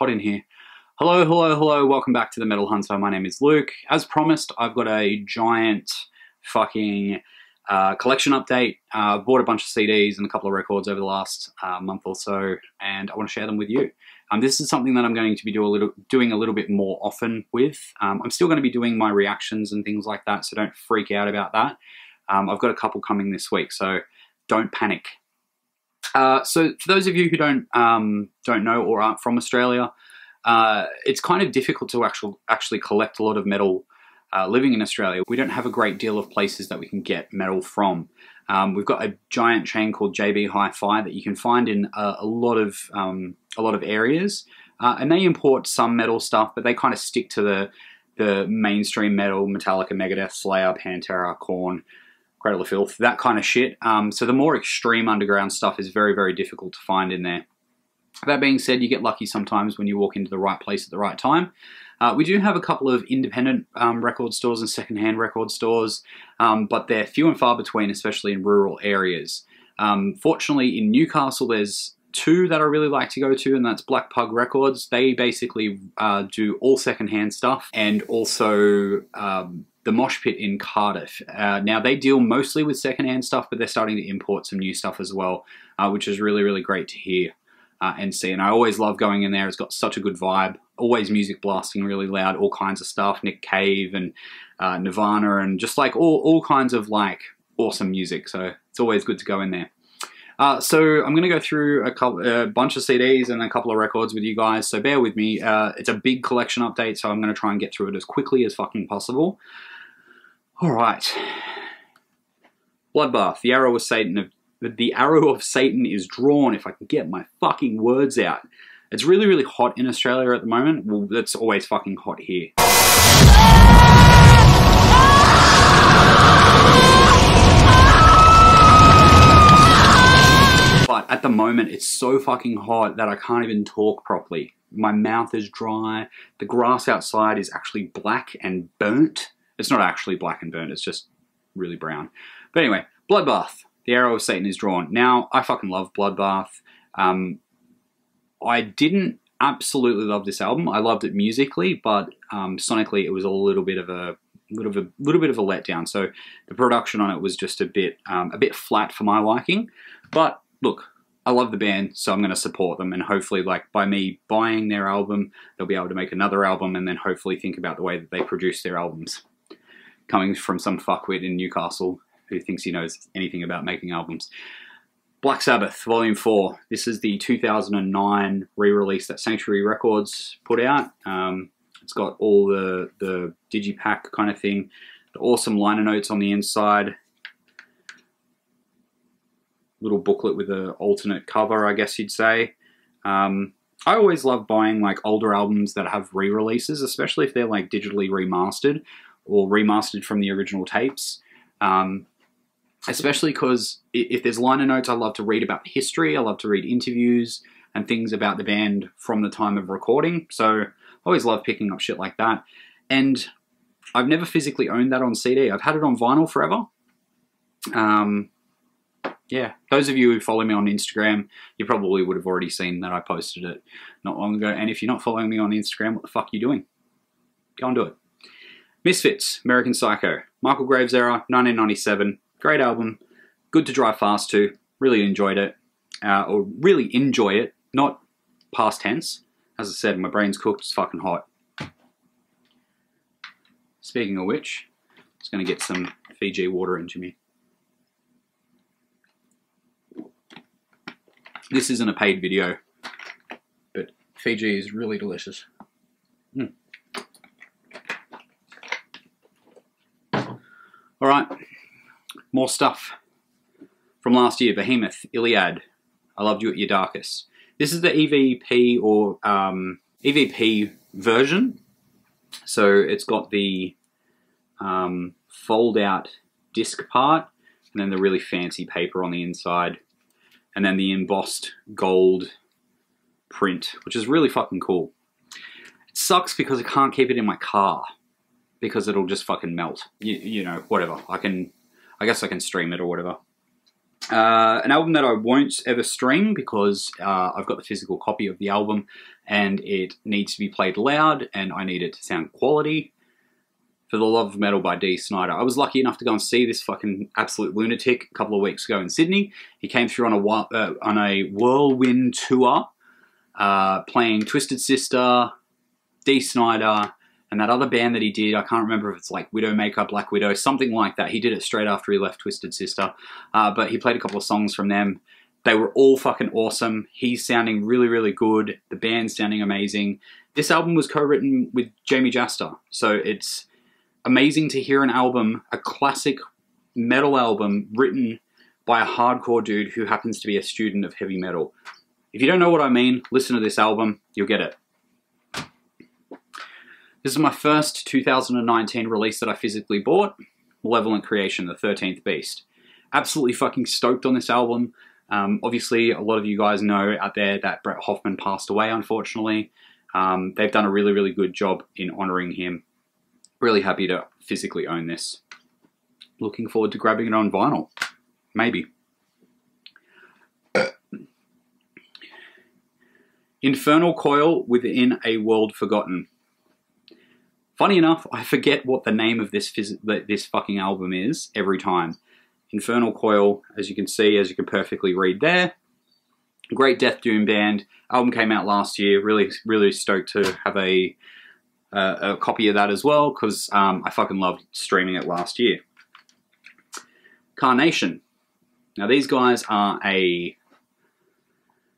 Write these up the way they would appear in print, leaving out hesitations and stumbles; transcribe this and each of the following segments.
hot in here. Hello, hello, hello. Welcome back to the Metal Hunter. My name is Luke. As promised, I've got a giant fucking collection update. Bought a bunch of CDs and a couple of records over the last month or so, and I want to share them with you. This is something that I'm going to be doing a little bit more often with. I'm still going to be doing my reactions and things like that, so don't freak out about that. I've got a couple coming this week, so don't panic. So for those of you who don't know or aren't from Australia, it's kind of difficult to actually collect a lot of metal living in Australia. We don't have a great deal of places that we can get metal from. We've got a giant chain called JB Hi-Fi that you can find in a lot of areas, and they import some metal stuff, but they kind of stick to the mainstream metal: Metallica, Megadeth, Slayer, Pantera, Korn, Cradle of Filth, that kind of shit. So the more extreme underground stuff is very, very difficult to find in there. That being said, you get lucky sometimes when you walk into the right place at the right time. We do have a couple of independent record stores and secondhand record stores, but they're few and far between, especially in rural areas. Fortunately, in Newcastle, there's two that I really like to go to, and that's Black Pug Records. They basically do all secondhand stuff, and also the Mosh Pit in Cardiff. Now, they deal mostly with secondhand stuff, but they're starting to import some new stuff as well, which is really, really great to hear and see. And I always love going in there. It's got such a good vibe. Always music blasting really loud, all kinds of stuff. Nick Cave and Nirvana, and just like all kinds of like awesome music. So it's always good to go in there. So I'm going to go through a bunch of CDs and a couple of records with you guys, so bear with me. It's a big collection update, so I'm going to try and get through it as quickly as fucking possible. Alright. Bloodbath, the arrow of Satan. The arrow of Satan is drawn, if I can get my fucking words out. It's really, really hot in Australia at the moment. Well, it's always fucking hot here. But at the moment, it's so fucking hot that I can't even talk properly. My mouth is dry. The grass outside is actually black and burnt. It's not actually black and burnt, it's just really brown. But anyway, Bloodbath, the arrow of Satan is drawn. Now, I fucking love Bloodbath. I didn't absolutely love this album. I loved it musically, but sonically, it was a little bit of a letdown. So the production on it was just a bit flat for my liking. But look, I love the band, so I'm going to support them, and hopefully, like, by me buying their album, they'll be able to make another album, and then hopefully think about the way that they produce their albums. Coming from some fuckwit in Newcastle who thinks he knows anything about making albums. Black Sabbath, Volume 4. This is the 2009 re-release that Sanctuary Records put out. It's got all the digipack kind of thing. The awesome liner notes on the inside. Little booklet with an alternate cover, I guess you'd say. I always love buying like older albums that have re-releases, especially if they're like digitally remastered or remastered from the original tapes. Especially because if there's liner notes, I love to read about the history. I love to read interviews and things about the band from the time of recording. So I always love picking up shit like that. And I've never physically owned that on CD. I've had it on vinyl forever. Yeah, those of you who follow me on Instagram, you probably would have already seen that I posted it not long ago. And if you're not following me on Instagram, what the fuck are you doing? Go and do it. Misfits, American Psycho. Michael Graves era, 1997. Great album. Good to drive fast to. Really enjoyed it. Or really enjoy it. Not past tense. As I said, my brain's cooked. It's fucking hot. Speaking of which, I'm just going to get some Fiji water into me. This isn't a paid video, but Fiji is really delicious. Alright, more stuff from last year. Behemoth, Iliad, I Loved You at Your Darkest. This is the EVP or EVP version. So it's got the fold out disc part, and then the really fancy paper on the inside, and then the embossed gold print, which is really fucking cool. It sucks because I can't keep it in my car because it'll just fucking melt. You know, whatever. I guess I can stream it or whatever. An album that I won't ever stream because I've got the physical copy of the album and it needs to be played loud and I need it to sound quality. For the Love of Metal by Dee Snider. I was lucky enough to go and see this fucking absolute lunatic a couple of weeks ago in Sydney. He came through on a whirlwind tour, playing Twisted Sister, Dee Snider, and that other band that he did. I can't remember if it's like Widowmaker, Black Widow, something like that. He did it straight after he left Twisted Sister, but he played a couple of songs from them. They were all fucking awesome. He's sounding really, really good. The band's sounding amazing. This album was co-written with Jamie Jaster, so it's amazing to hear an album, a classic metal album, written by a hardcore dude who happens to be a student of heavy metal. If you don't know what I mean, listen to this album, you'll get it. This is my first 2019 release that I physically bought, Malevolent Creation, The 13th Beast. Absolutely fucking stoked on this album. Obviously, a lot of you guys know out there that Brett Hoffman passed away, unfortunately. They've done a really, really good job in honouring him. Really happy to physically own this. Looking forward to grabbing it on vinyl. Maybe. Infernal Coil Within a World Forgotten. Funny enough, I forget what the name of this fucking album is every time. Infernal Coil, as you can see, as you can perfectly read there. Great death doom band. Album came out last year. Really, really stoked to have a copy of that as well, because I fucking loved streaming it last year. Carnation. Now these guys are a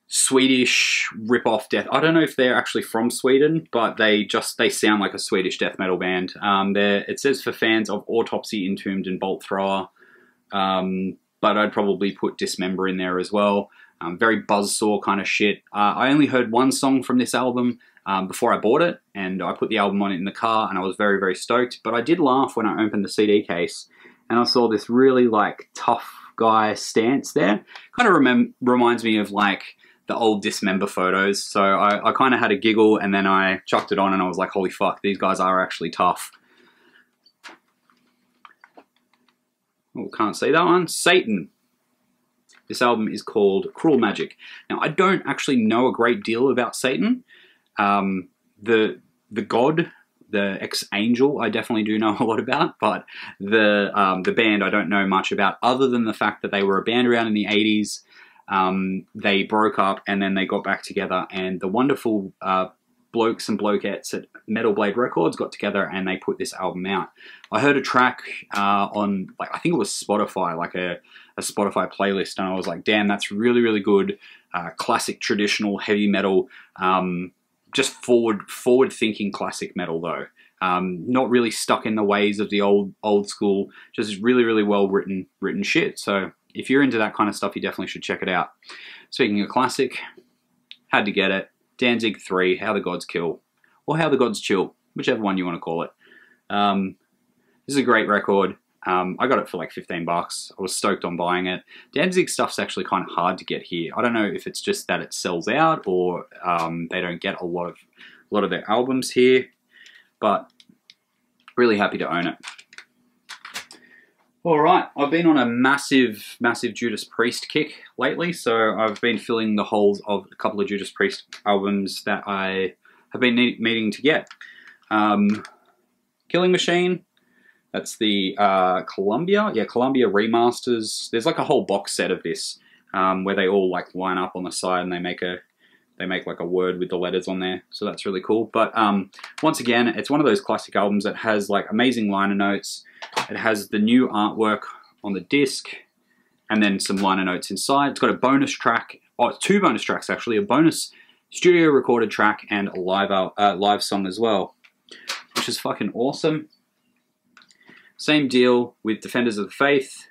Swedish rip-off death. I don't know if they're actually from Sweden, but they sound like a Swedish death metal band. It says for fans of Autopsy, Entombed, and Bolt Thrower, but I'd probably put Dismember in there as well. Very buzzsaw kind of shit. I only heard one song from this album before I bought it, and I put the album on it in the car, and I was very, very stoked. But I did laugh when I opened the CD case, and I saw this really, like, tough guy stance there. Kind of reminds me of, like, the old Dismember photos. So I kind of had a giggle, and then I chucked it on, and I was like, holy fuck, these guys are actually tough. Oh, can't see that one. Satan. This album is called Cruel Magic. Now, I don't actually know a great deal about Satan. The god, the ex-angel, I definitely do know a lot about, but the band I don't know much about, other than the fact that they were a band around in the 80s. They broke up and then they got back together, and the wonderful blokes and blokettes at Metal Blade Records got together and they put this album out. I heard a track on, like, I think it was Spotify, like a Spotify playlist, and I was like, damn, that's really, really good. Classic, traditional, heavy metal. Just forward-thinking classic metal, though. Not really stuck in the ways of the old school. Just really, really well-written shit. So if you're into that kind of stuff, you definitely should check it out. Speaking of classic, had to get it. Danzig 3, How the Gods Kill. Or How the Gods Chill, whichever one you want to call it. This is a great record. I got it for like 15 bucks. I was stoked on buying it. Danzig stuff's actually kind of hard to get here. I don't know if it's just that it sells out or they don't get a lot of their albums here, but really happy to own it. All right, I've been on a massive Judas Priest kick lately, so I've been filling the holes of a couple of Judas Priest albums that I have been needing to get. Killing Machine. That's the Columbia remasters. There's like a whole box set of this where they all like line up on the side and they make like a word with the letters on there. So that's really cool. But once again, it's one of those classic albums that has like amazing liner notes. It has the new artwork on the disc and then some liner notes inside. It's got a bonus track, two bonus tracks actually, a bonus studio recorded track and a live song as well, which is fucking awesome. Same deal with Defenders of the Faith,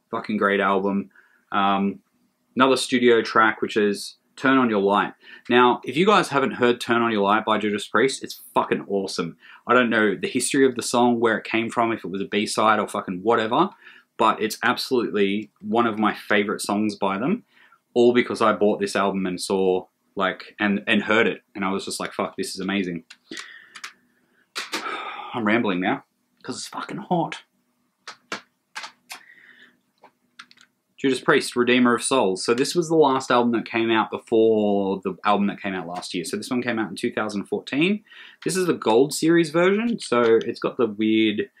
fucking great album. Another studio track, which is Turn On Your Light. Now, if you guys haven't heard Turn On Your Light by Judas Priest, it's fucking awesome. I don't know the history of the song, where it came from, if it was a B-side or fucking whatever, but it's absolutely one of my favorite songs by them, all because I bought this album and saw, like, and heard it, and I was just like, fuck, this is amazing. I'm rambling now, because it's fucking hot. Judas Priest, Redeemer of Souls. So this was the last album that came out before the album that came out last year. So this one came out in 2014. This is the Gold Series version. So it's got the weird,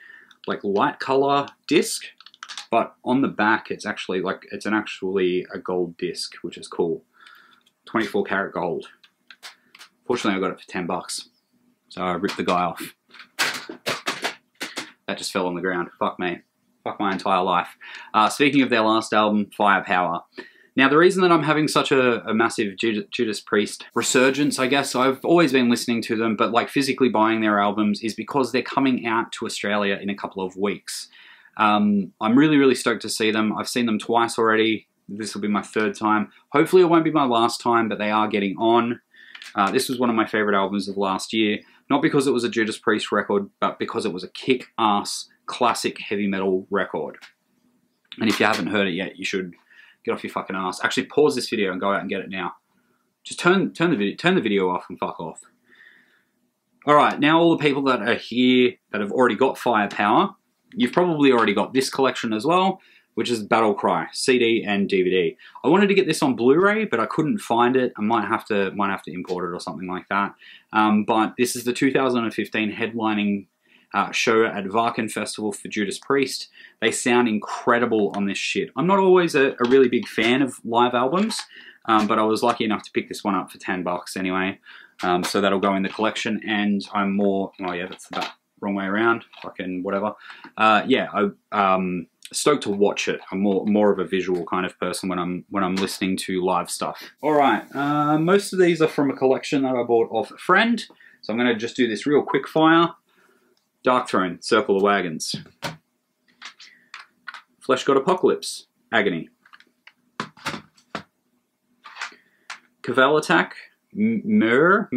like, light color disc, but on the back it's actually like, it's actually a gold disc, which is cool. 24 karat gold. Fortunately, I got it for $10. So I ripped the guy off. That just fell on the ground. Fuck me. Fuck my entire life. Speaking of their last album, Firepower. Now, the reason that I'm having such a massive Judas Priest resurgence, I guess, I've always been listening to them, but like physically buying their albums is because they're coming out to Australia in a couple of weeks. I'm really, really stoked to see them. I've seen them twice already. This will be my third time. Hopefully it won't be my last time, but they are getting on. This was one of my favorite albums of last year. Not because it was a Judas Priest record, but because it was a kick-ass classic heavy metal record. And if you haven't heard it yet, you should get off your fucking ass. Actually, pause this video and go out and get it now. Just turn the video off and fuck off. Alright, now all the people that are here that have already got Firepower, you've probably already got this collection as well, which is Battle Cry, CD and DVD. I wanted to get this on Blu-ray, but I couldn't find it. I might have to import it or something like that. But this is the 2015 headlining show at Wacken Festival for Judas Priest. They sound incredible on this shit. I'm not always a really big fan of live albums, but I was lucky enough to pick this one up for $10 anyway. So that'll go in the collection, and I'm more, oh yeah, that's the wrong way around, fucking whatever. Yeah, I'm stoked to watch it. I'm more of a visual kind of person when I'm listening to live stuff. All right, most of these are from a collection that I bought off a friend, so I'm going to just do this real quick fire. Dark Throne, Circle of Wagons. Flesh God Apocalypse, Agony. Cavell Attack, Mir.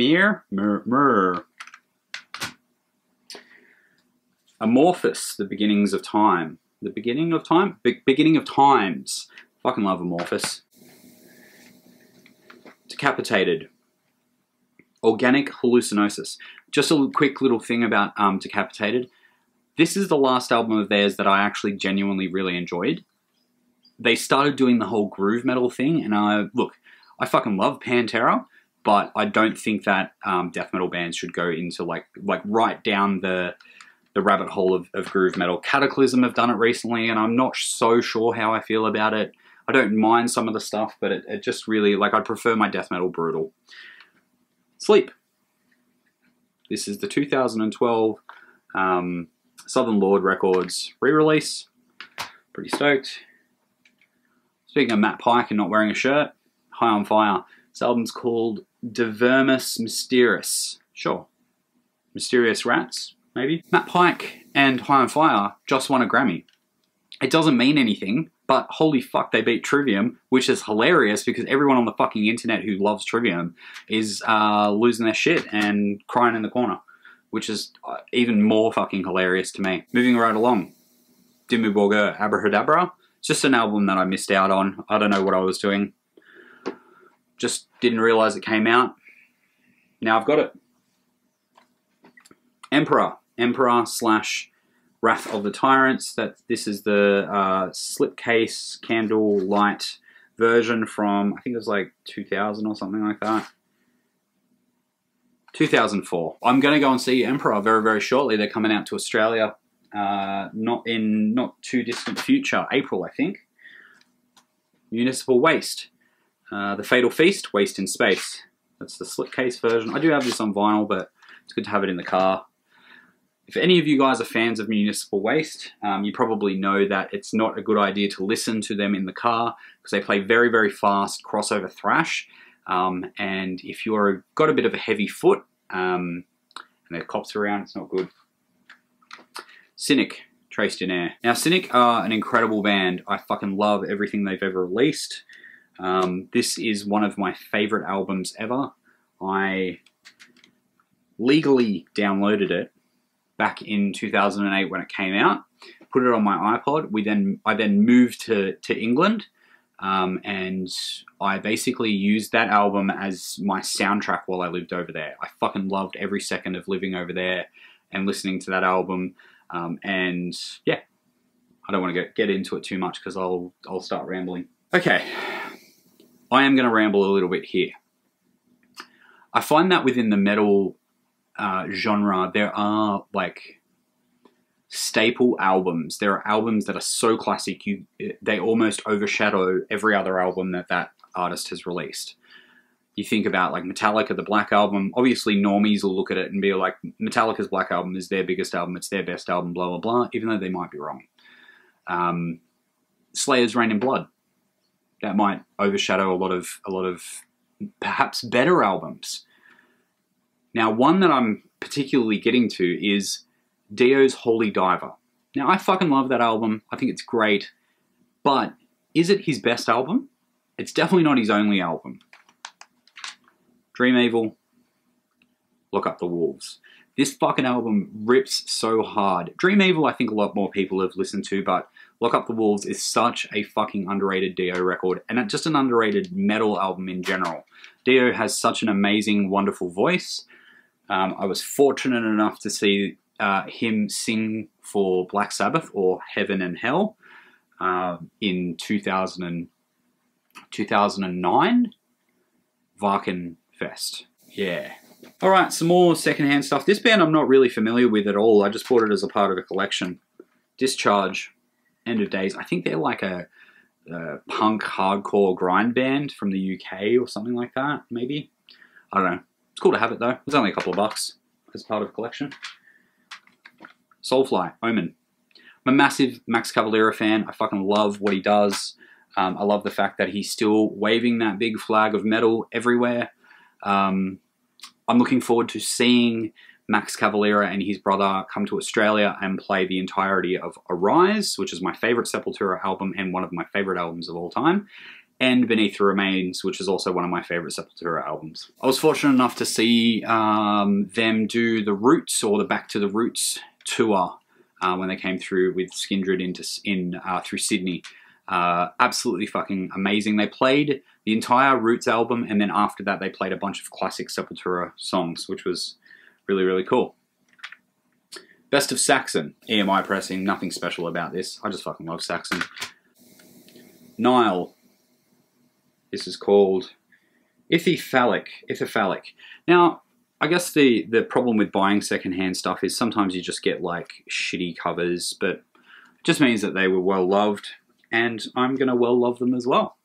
Amorphous, The Beginnings of Time. The Beginning of Time? Beginning of Times. Fucking love Amorphous. Decapitated. Organic Hallucinosis. Just a quick little thing about Decapitated. This is the last album of theirs that I actually genuinely really enjoyed. They started doing the whole groove metal thing, and look, I fucking love Pantera, but I don't think that death metal bands should go into like right down the rabbit hole of groove metal. Cataclysm have done it recently, and I'm not so sure how I feel about it. I don't mind some of the stuff, but it just really, like, I prefer my death metal brutal. Sleep. This is the 2012 Southern Lord Records re-release. Pretty stoked. Speaking of Matt Pike and not wearing a shirt, High on Fire. This album's called De Vermis Mysterious. Sure. Mysterious Rats, maybe. Matt Pike and High on Fire just won a Grammy. It doesn't mean anything, but holy fuck, they beat Trivium, which is hilarious because everyone on the fucking internet who loves Trivium is losing their shit and crying in the corner, which is even more fucking hilarious to me. Moving right along. Dimmu Borgir, Abrahadabra. It's just an album that I missed out on. I don't know what I was doing. Just didn't realize it came out. Now I've got it. Emperor / Wrath of the Tyrants. This is the slipcase candle light version from, I think it was like 2000 or something like that. 2004. I'm going to go and see Emperor very, very shortly. They're coming out to Australia, not too distant future. April, I think. Municipal Waste. The Fatal Feast, Waste in Space. That's the slipcase version. I do have this on vinyl, but it's good to have it in the car. If any of you guys are fans of Municipal Waste, you probably know that it's not a good idea to listen to them in the car because they play very, very fast crossover thrash. And if you've got a bit of a heavy foot and there are cops around, it's not good. Cynic, Trace Dinair. Now, Cynic are an incredible band. I fucking love everything they've ever released. This is one of my favorite albums ever. I legally downloaded it back in 2008 when it came out, put it on my iPod. I then moved to England, and I basically used that album as my soundtrack while I lived over there. I fucking loved every second of living over there and listening to that album. And yeah, I don't want to get into it too much because I'll start rambling. Okay, I am going to ramble a little bit here. I find that within the metal genre, there are like staple albums. There are albums that are so classic, they almost overshadow every other album that artist has released. You think about like Metallica, the Black Album. Obviously, normies will look at it and be like, Metallica's Black Album is their biggest album, it's their best album, blah, blah, blah, even though they might be wrong. Slayer's Reign in Blood. That might overshadow a lot of perhaps better albums. Now, one that I'm particularly getting to is Dio's Holy Diver. Now, I fucking love that album. I think it's great. But is it his best album? It's definitely not his only album. Dream Evil, Look Up the Wolves. This fucking album rips so hard. Dream Evil, I think a lot more people have listened to, but Look Up the Wolves is such a fucking underrated Dio record, and just an underrated metal album in general. Dio has such an amazing, wonderful voice. I was fortunate enough to see him sing for Black Sabbath, or Heaven and Hell, in 2009. Wacken Fest. Yeah. Alright, some more secondhand stuff. This band I'm not really familiar with at all. I just bought it as a part of a collection. Discharge, End of Days. I think they're like a punk hardcore grind band from the UK or something like that, maybe. I don't know. It's cool to have it though. It's only a couple of bucks as part of a collection. Soulfly, Omen. I'm a massive Max Cavalera fan. I fucking love what he does. I love the fact that he's still waving that big flag of metal everywhere. I'm looking forward to seeing Max Cavalera and his brother come to Australia and play the entirety of Arise, which is my favourite Sepultura album and one of my favourite albums of all time, and Beneath the Remains, which is also one of my favourite Sepultura albums. I was fortunate enough to see them do the Roots, or the Back to the Roots tour, when they came through with Skindred through Sydney. Absolutely fucking amazing. They played the entire Roots album, and then after that they played a bunch of classic Sepultura songs, which was really, really cool. Best of Saxon, EMI pressing, nothing special about this. I just fucking love Saxon. Nile. This is called Ithyphallic. Now, I guess the problem with buying secondhand stuff is sometimes you just get like shitty covers, but it just means that they were well loved, and I'm gonna well love them as well.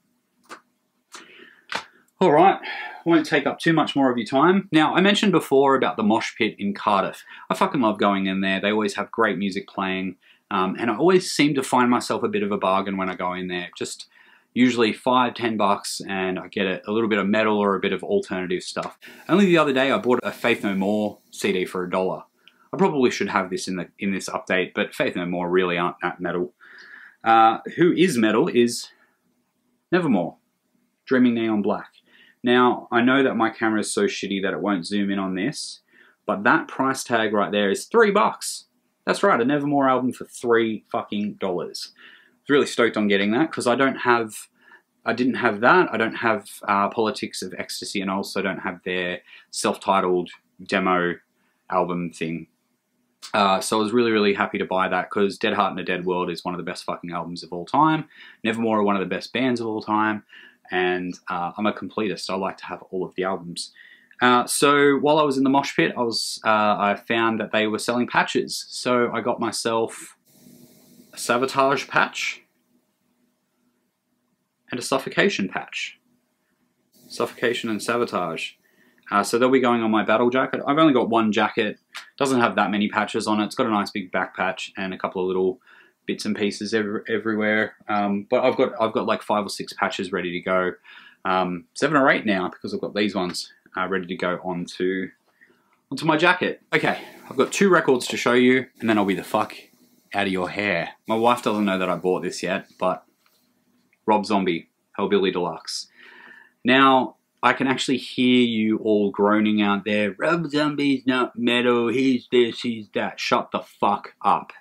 Alright, won't take up too much more of your time. Now, I mentioned before about the Mosh Pit in Cardiff. I fucking love going in there. They always have great music playing, and I always seem to find myself a bit of a bargain when I go in there. Just usually $5–10 bucks, and I get a little bit of metal or a bit of alternative stuff. Only the other day I bought a Faith No More CD for $1. I probably should have this in this update, but Faith No More really aren't that metal. Who is metal is Nevermore, Dreaming Neon Black. Now, I know that my camera is so shitty that it won't zoom in on this, but that price tag right there is $3. That's right, a Nevermore album for $3 fucking dollars. I was really stoked on getting that because I didn't have that. I don't have Politics of Ecstasy, and I also don't have their self-titled demo album thing. So I was really, really happy to buy that because Dead Heart in a Dead World is one of the best fucking albums of all time. Nevermore are one of the best bands of all time. And I'm a completist. I like to have all of the albums. So while I was in the mosh pit, I found that they were selling patches. So I got myself a Sabotage patch and a Suffocation patch. Suffocation and Sabotage. So they'll be going on my battle jacket. I've only got one jacket. Doesn't have that many patches on it. It's got a nice big back patch and a couple of little bits and pieces everywhere. But I've got like 5 or 6 patches ready to go. 7 or 8 now because I've got these ones ready to go onto my jacket. Okay, I've got 2 records to show you, and then I'll be the fuck out of your hair. My wife doesn't know that I bought this yet, but Rob Zombie, Hellbilly Deluxe. Now, I can actually hear you all groaning out there. Rob Zombie's not metal, he's this, he's that. Shut the fuck up.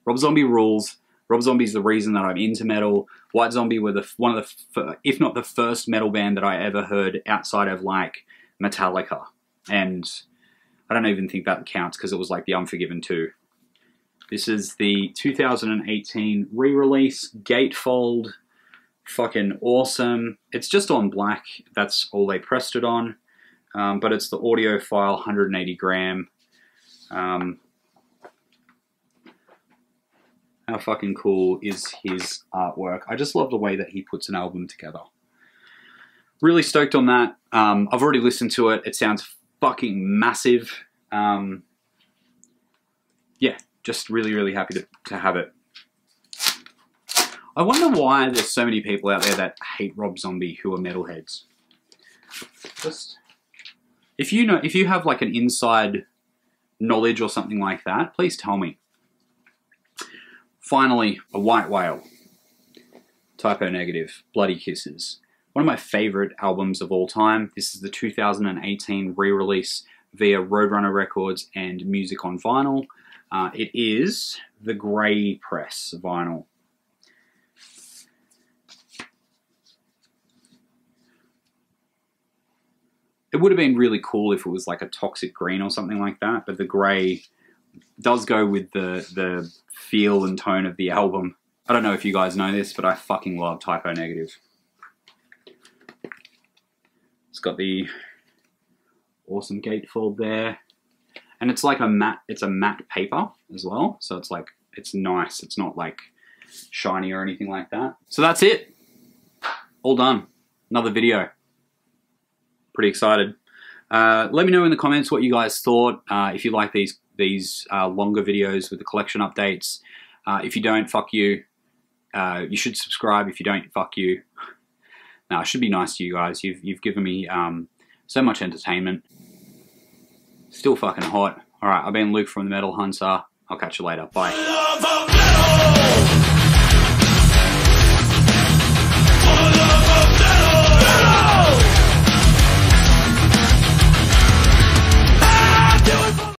Rob Zombie rules. Rob Zombie's the reason that I'm into metal. White Zombie were one of the, if not the first metal band that I ever heard outside of like Metallica. And I don't even think that counts because it was like the Unforgiven 2. This is the 2018 re-release, gatefold, fucking awesome. It's just on black, that's all they pressed it on, but it's the audiophile 180 gram. How fucking cool is his artwork? I just love the way that he puts an album together. Really stoked on that. I've already listened to it. It sounds fucking massive. Yeah, just really, really happy to have it. I wonder why there's so many people out there that hate Rob Zombie who are metalheads. Just, if you have like an inside knowledge or something like that, please tell me. Finally, a white whale. Typo Negative, Bloody Kisses. One of my favorite albums of all time. This is the 2018 re-release via Roadrunner Records and Music on Vinyl. It is the grey press vinyl. It would have been really cool if it was like a toxic green or something like that, but the grey does go with the feel and tone of the album. I don't know if you guys know this, but I fucking love Typo Negative. It's got the awesome gatefold there. And it's like a matte paper as well. So it's like, it's nice. It's not like shiny or anything like that. So that's it. All done. Another video. Pretty excited. Let me know in the comments what you guys thought. If you like these longer videos with the collection updates. If you don't, fuck you. You should subscribe. If you don't, fuck you. No, I should be nice to you guys. You've given me so much entertainment. Still fucking hot. Alright, I've been Luke from the Metal Hunter. I'll catch you later. Bye.